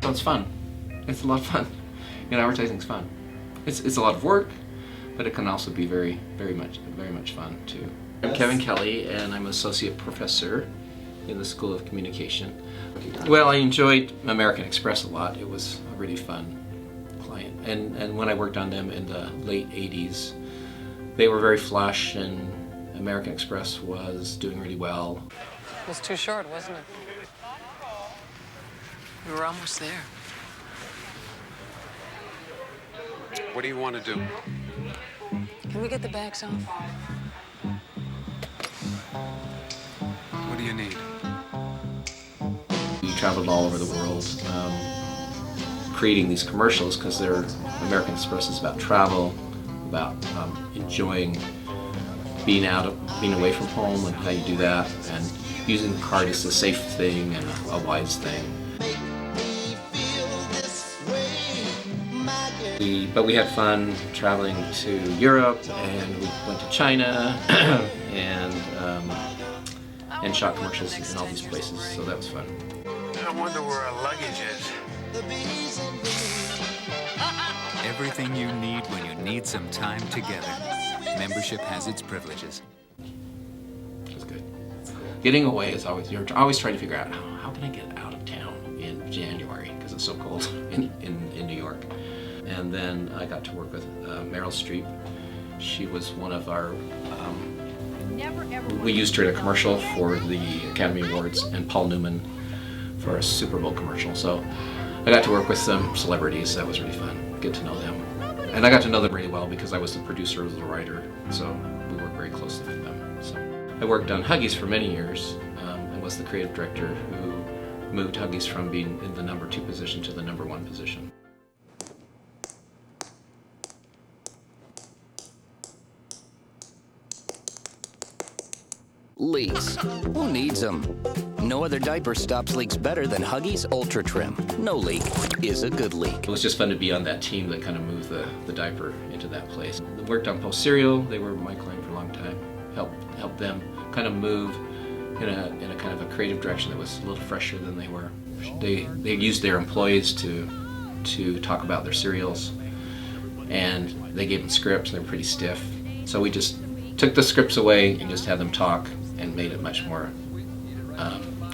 So it's fun. It's a lot of fun. Advertising's fun. It's a lot of work, but it can also be very much fun too. I'm Kevin Kelly, and I'm an associate professor in the School of Communication. Well, I enjoyed American Express a lot. It was a really fun client, and when I worked on them in the late '80s, they were very flush, and American Express was doing really well. It was too short, wasn't it? We were almost there. What do you want to do? Can we get the bags off? What do you need? We traveled all over the world, creating these commercials because American Express is about travel, about enjoying being away from home and how you do that, and using the card is a safe thing and a wise thing. But we had fun traveling to Europe, and we went to China and shot commercials in all these places, so that was fun. I wonder where our luggage is. Everything you need when you need some time together. Membership has its privileges. It was good. Getting away is you're always trying to figure out how can I get out of town in January because it's so cold in New York. And then I got to work with Meryl Streep. She was one of our, we used her in a commercial for the Academy Awards, and Paul Newman for a Super Bowl commercial. So I got to work with some celebrities. That was really fun, get to know them. And I got to know them really well because I was the producer, I was the writer, so we worked very closely with them. So I worked on Huggies for many years. I was the creative director who moved Huggies from being in the #2 position to the #1 position. Leaks. Who needs them? No other diaper stops leaks better than Huggies Ultra Trim. No leak is a good leak. It was just fun to be on that team that kind of moved the diaper into that place. I worked on Post Cereal. They were my client for a long time. Helped them kind of move in a kind of a creative direction that was a little fresher than they were. They used their employees to talk about their cereals, and they gave them scripts. They were pretty stiff, so we just took the scripts away and just had them talk and made it much more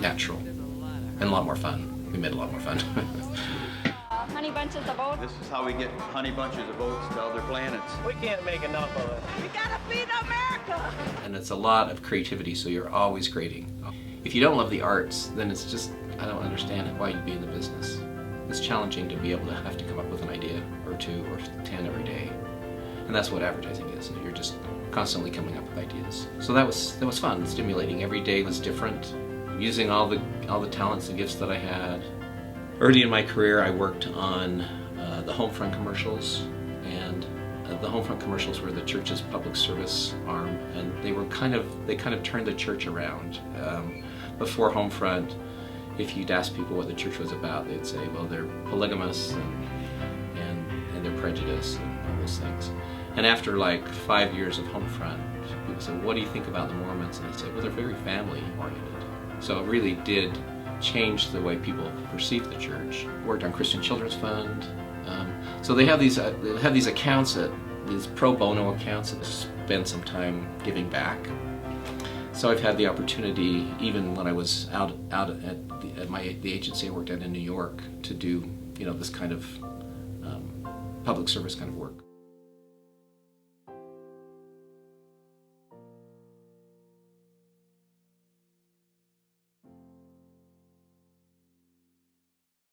natural and a lot more fun. We made a lot more fun. Honey bunches of oats. This is how we get honey bunches of oats to other planets. We can't make enough of it. We gotta feed America. And it's a lot of creativity, so you're always creating. If you don't love the arts, then it's just, I don't understand why you'd be in the business. It's challenging to be able to have to come up with an idea or 2 or 10 every day. And that's what advertising is. You're just constantly coming up with ideas. So that was fun, stimulating. Every day was different, using all the talents and gifts that I had. Early in my career, I worked on the Homefront commercials, and the Homefront commercials were the church's public service arm, and they kind of turned the church around. Before Homefront, if you'd ask people what the church was about, they'd say, well, they're polygamous and they're prejudiced and all those things. And after like 5 years of Homefront, people said, what do you think about the Mormons? And I'd say, well, they're very family-oriented. So it really did change the way people perceive the church. Worked on Christian Children's Fund. So they have these accounts, these pro bono accounts that spend some time giving back. So I've had the opportunity, even when I was out at the agency I worked at in New York, to do this kind of public service kind of work.